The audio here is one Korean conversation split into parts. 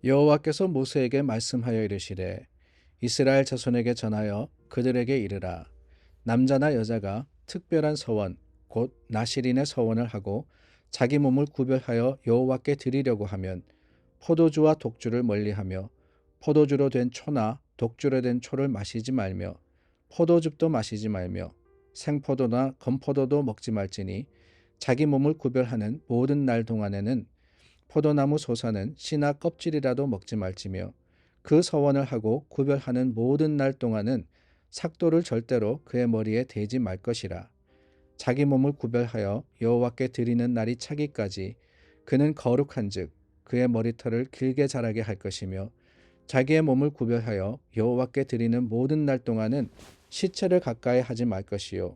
여호와께서 모세에게 말씀하여 이르시되 이스라엘 자손에게 전하여 그들에게 이르라. 남자나 여자가 특별한 서원 곧 나실인의 서원을 하고 자기 몸을 구별하여 여호와께 드리려고 하면 포도주와 독주를 멀리하며 포도주로 된 초나 독주로 된 초를 마시지 말며 포도즙도 마시지 말며 생포도나 건포도도 먹지 말지니 자기 몸을 구별하는 모든 날 동안에는 포도나무 솟아는 씨나 껍질이라도 먹지 말지며 그 서원을 하고 구별하는 모든 날 동안은 삭도를 절대로 그의 머리에 대지 말 것이라. 자기 몸을 구별하여 여호와께 드리는 날이 차기까지 그는 거룩한즉 그의 머리털을 길게 자라게 할 것이며 자기의 몸을 구별하여 여호와께 드리는 모든 날 동안은 시체를 가까이 하지 말 것이요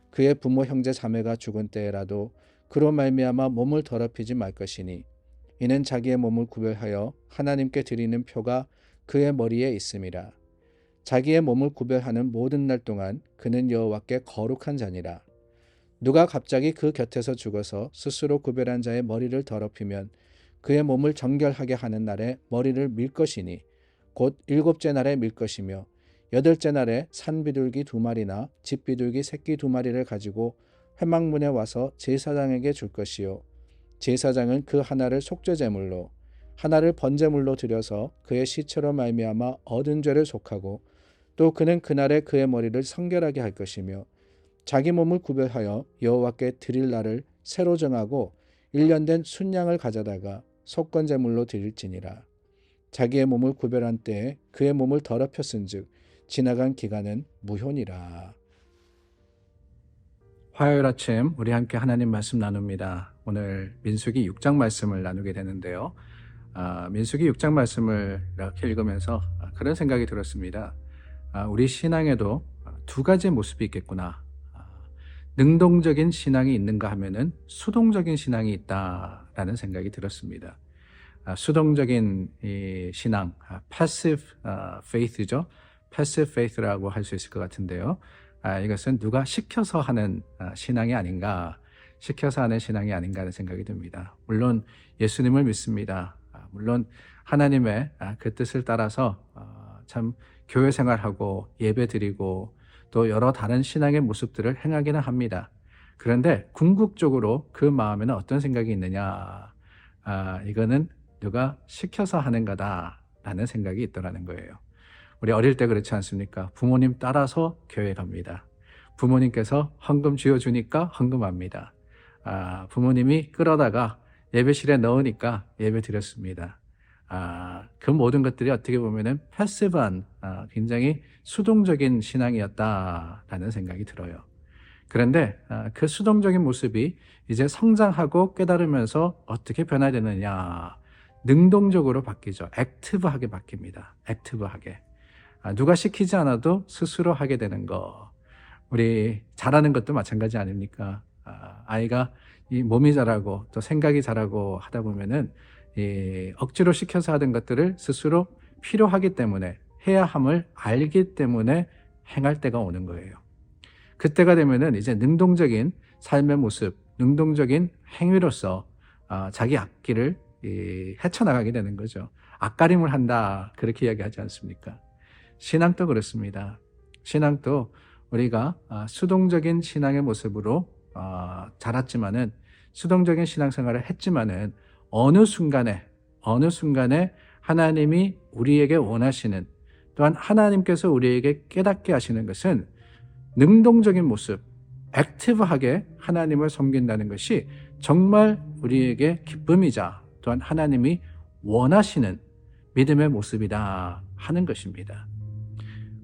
그의 부모 형제 자매가 죽은 때에라도 그로 말미암아 몸을 더럽히지 말 것이니 이는 자기의 몸을 구별하여 하나님께 드리는 표가 그의 머리에 있음이라. 자기의 몸을 구별하는 모든 날 동안 그는 여호와께 거룩한 자니라. 누가 갑자기 그 곁에서 죽어서 스스로 구별한 자의 머리를 더럽히면 그의 몸을 정결하게 하는 날에 머리를 밀 것이니 곧 일곱째 날에 밀 것이며 여덟째 날에 산비둘기 2마리나 집비둘기 새끼 2마리를 가지고 회막문에 와서 제사장에게 줄 것이요 제사장은 그 하나를 속죄제물로 하나를 번제물로 드려서 그의 시체로 말미암아 얻은 죄를 속하고 또 그는 그날에 그의 머리를 성결하게 할 것이며 자기 몸을 구별하여 여호와께 드릴 날을 새로 정하고 1년 된 순양을 가져다가 속건제물로 드릴지니라. 자기의 몸을 구별한 때에 그의 몸을 더럽혔은즉 지나간 기간은 무효니라. 화요일 아침 우리 함께 하나님 말씀 나눕니다. 오늘 민수기 6장 말씀을 나누게 되는데요. 민수기 6장 말씀을 이렇게 읽으면서 그런 생각이 들었습니다. 우리 신앙에도 두 가지의 모습이 있겠구나. 능동적인 신앙이 있는가 하면은 수동적인 신앙이 있다라는 생각이 들었습니다. 수동적인 이 신앙, passive faith죠. passive faith라고 할 수 있을 것 같은데요. 이것은 누가 시켜서 하는 신앙이 아닌가, 시켜서 하는 신앙이 아닌가 하는 생각이 듭니다. 물론 예수님을 믿습니다. 물론 하나님의 그 뜻을 따라서 참 교회 생활하고 예배 드리고 또 여러 다른 신앙의 모습들을 행하기는 합니다. 그런데 궁극적으로 그 마음에는 어떤 생각이 있느냐, 이거는 누가 시켜서 하는 거다라는 생각이 있더라는 거예요. 우리 어릴 때 그렇지 않습니까? 부모님 따라서 교회 갑니다. 부모님께서 헌금 쥐어주니까 헌금합니다. 부모님이 끌어다가 예배실에 넣으니까 예배 드렸습니다. 그 모든 것들이 어떻게 보면은 패시브한, 굉장히 수동적인 신앙이었다라는 생각이 들어요. 그런데 그 수동적인 모습이 이제 성장하고 깨달으면서 어떻게 변화되느냐, 능동적으로 바뀌죠. 액티브하게 바뀝니다. 액티브하게. 누가 시키지 않아도 스스로 하게 되는 거. 우리 잘하는 것도 마찬가지 아닙니까? 아이가 이 몸이 자라고 또 생각이 자라고 하다 보면은 이 억지로 시켜서 하던 것들을 스스로 필요하기 때문에 해야 함을 알기 때문에 행할 때가 오는 거예요. 그때가 되면은 이제 능동적인 삶의 모습, 능동적인 행위로서 자기 앞길을 헤쳐나가게 되는 거죠. 앞가림을 한다, 그렇게 이야기하지 않습니까? 신앙도 그렇습니다. 신앙도 우리가 수동적인 신앙의 모습으로 자랐지만은, 수동적인 신앙생활을 했지만은 어느 순간에 하나님이 우리에게 원하시는, 또한 하나님께서 우리에게 깨닫게 하시는 것은 능동적인 모습, 액티브하게 하나님을 섬긴다는 것이 정말 우리에게 기쁨이자 또한 하나님이 원하시는 믿음의 모습이다 하는 것입니다.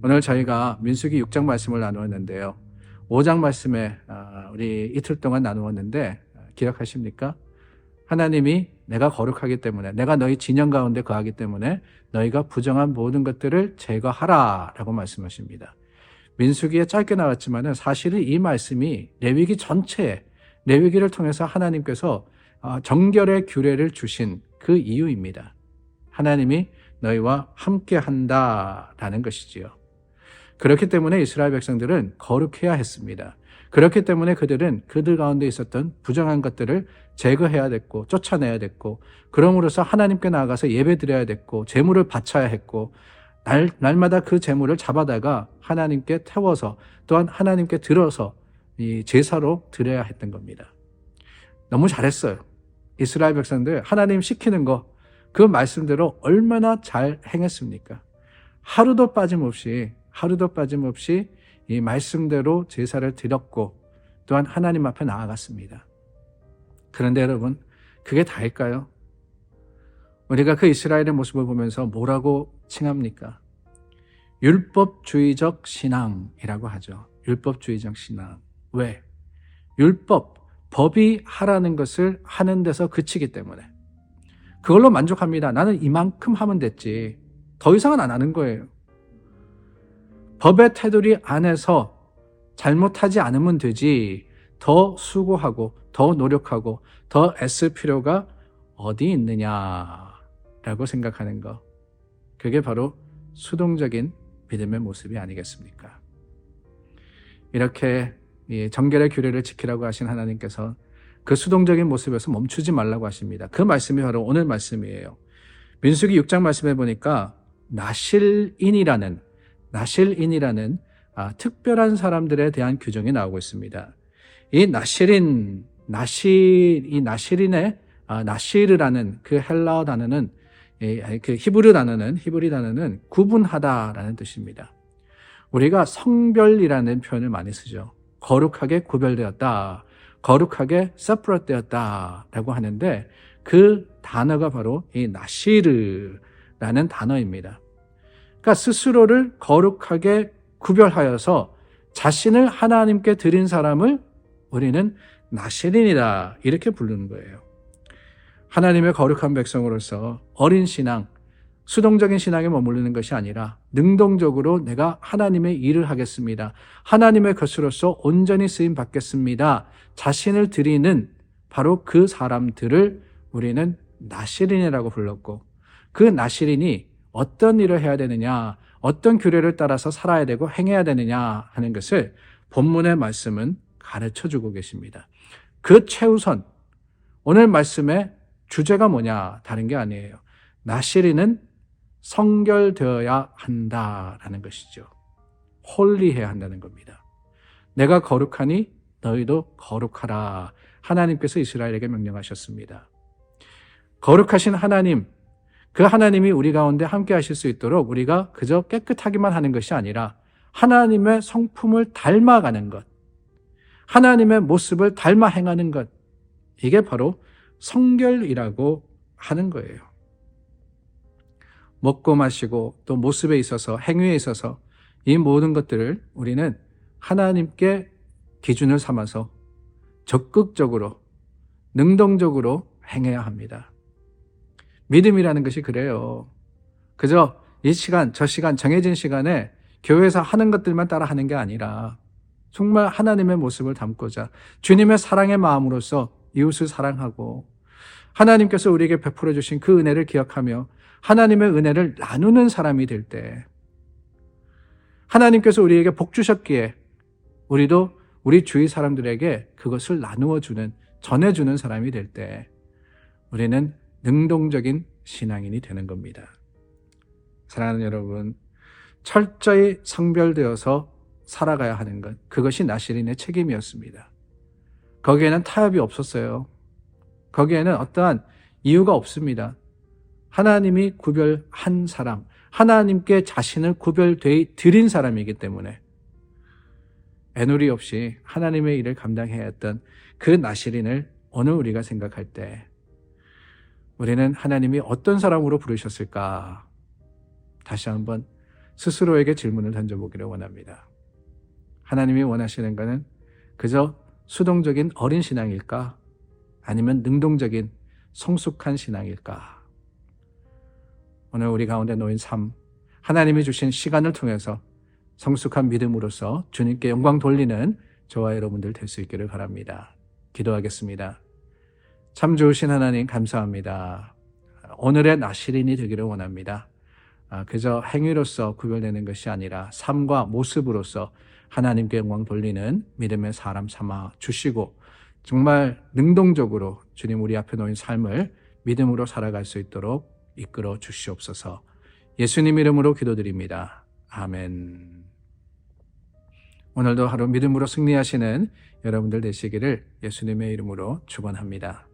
오늘 저희가 민수기 6장 말씀을 나누었는데요. 5장 말씀에 우리 이틀 동안 나누었는데 기억하십니까? 하나님이 내가 거룩하기 때문에, 내가 너희 진영 가운데 거하기 때문에 너희가 부정한 모든 것들을 제거하라 라고 말씀하십니다. 민수기에 짧게 나왔지만 사실은 이 말씀이 레위기 전체에, 레위기를 통해서 하나님께서 정결의 규례를 주신 그 이유입니다. 하나님이 너희와 함께 한다라는 것이지요. 그렇기 때문에 이스라엘 백성들은 거룩해야 했습니다. 그렇기 때문에 그들은 그들 가운데 있었던 부정한 것들을 제거해야 됐고 쫓아내야 됐고 그럼으로써 하나님께 나아가서 예배드려야 됐고 제물을 바쳐야 했고 날마다 그 제물을 잡아다가 하나님께 태워서 또한 하나님께 들어서 이 제사로 드려야 했던 겁니다. 너무 잘했어요. 이스라엘 백성들 하나님 시키는 거 그 말씀대로 얼마나 잘 행했습니까? 하루도 빠짐없이 이 말씀대로 제사를 드렸고 또한 하나님 앞에 나아갔습니다. 그런데 여러분, 그게 다일까요? 우리가 그 이스라엘의 모습을 보면서 뭐라고 칭합니까? 율법주의적 신앙이라고 하죠. 율법주의적 신앙. 왜? 법이 하라는 것을 하는 데서 그치기 때문에. 그걸로 만족합니다. 나는 이만큼 하면 됐지. 더 이상은 안 하는 거예요. 법의 테두리 안에서 잘못하지 않으면 되지. 더 수고하고 더 노력하고 더 애쓸 필요가 어디 있느냐라고 생각하는 것. 그게 바로 수동적인 믿음의 모습이 아니겠습니까? 이렇게 정결의 규례를 지키라고 하신 하나님께서 그 수동적인 모습에서 멈추지 말라고 하십니다. 그 말씀이 바로 오늘 말씀이에요. 민수기 6장 말씀해 보니까 나실인이라는 특별한 사람들에 대한 규정이 나오고 있습니다. 이 나실인의 나시르라는 그 헬라어 단어는 그 히브리 단어는 구분하다라는 뜻입니다. 우리가 성별이라는 표현을 많이 쓰죠. 거룩하게 구별되었다, 거룩하게 separate 되었다라고 하는데 그 단어가 바로 이 나시르라는 단어입니다. 그러니까 스스로를 거룩하게 구별하여서 자신을 하나님께 드린 사람을 우리는 나시린이다 이렇게 부르는 거예요. 하나님의 거룩한 백성으로서 어린 신앙, 수동적인 신앙에 머무르는 것이 아니라 능동적으로 내가 하나님의 일을 하겠습니다. 하나님의 것으로서 온전히 쓰임 받겠습니다. 자신을 드리는 바로 그 사람들을 우리는 나시린이라고 불렀고 그 나시린이 어떤 일을 해야 되느냐, 어떤 규례를 따라서 살아야 되고 행해야 되느냐 하는 것을 본문의 말씀은 가르쳐주고 계십니다. 그 최우선, 오늘 말씀의 주제가 뭐냐 다른 게 아니에요. 나시린은 성결되어야 한다라는 것이죠. 홀리해야 한다는 겁니다. 내가 거룩하니 너희도 거룩하라. 하나님께서 이스라엘에게 명령하셨습니다. 거룩하신 하나님, 그 하나님이 우리 가운데 함께 하실 수 있도록 우리가 그저 깨끗하기만 하는 것이 아니라 하나님의 성품을 닮아가는 것, 하나님의 모습을 닮아 행하는 것, 이게 바로 성결이라고 하는 거예요. 먹고 마시고 또 모습에 있어서 행위에 있어서 이 모든 것들을 우리는 하나님께 기준을 삼아서 적극적으로 능동적으로 행해야 합니다. 믿음이라는 것이 그래요. 그저 이 시간 저 시간 정해진 시간에 교회에서 하는 것들만 따라 하는 게 아니라 정말 하나님의 모습을 담고자 주님의 사랑의 마음으로서 이웃을 사랑하고 하나님께서 우리에게 베풀어 주신 그 은혜를 기억하며 하나님의 은혜를 나누는 사람이 될 때, 하나님께서 우리에게 복 주셨기에 우리도 우리 주위 사람들에게 그것을 나누어 주는, 전해주는 사람이 될 때 우리는 능동적인 신앙인이 되는 겁니다. 사랑하는 여러분, 철저히 성별되어서 살아가야 하는 것, 그것이 나시린의 책임이었습니다. 거기에는 타협이 없었어요. 거기에는 어떠한 이유가 없습니다. 하나님이 구별한 사람, 하나님께 자신을 구별드린 사람이기 때문에 애누리 없이 하나님의 일을 감당해야 했던 그 나시린을 오늘 우리가 생각할 때 우리는 하나님이 어떤 사람으로 부르셨을까? 다시 한번 스스로에게 질문을 던져보기를 원합니다. 하나님이 원하시는 것은 그저 수동적인 어린 신앙일까? 아니면 능동적인 성숙한 신앙일까? 오늘 우리 가운데 놓인 삶, 하나님이 주신 시간을 통해서 성숙한 믿음으로서 주님께 영광 돌리는 저와 여러분들 될 수 있기를 바랍니다. 기도하겠습니다. 참 좋으신 하나님 감사합니다. 오늘의 나시린이 되기를 원합니다. 그저 행위로서 구별되는 것이 아니라 삶과 모습으로서 하나님께 영광 돌리는 믿음의 사람 삼아 주시고 정말 능동적으로 주님 우리 앞에 놓인 삶을 믿음으로 살아갈 수 있도록 이끌어 주시옵소서. 예수님 이름으로 기도드립니다. 아멘. 오늘도 하루 믿음으로 승리하시는 여러분들 되시기를 예수님의 이름으로 축원합니다.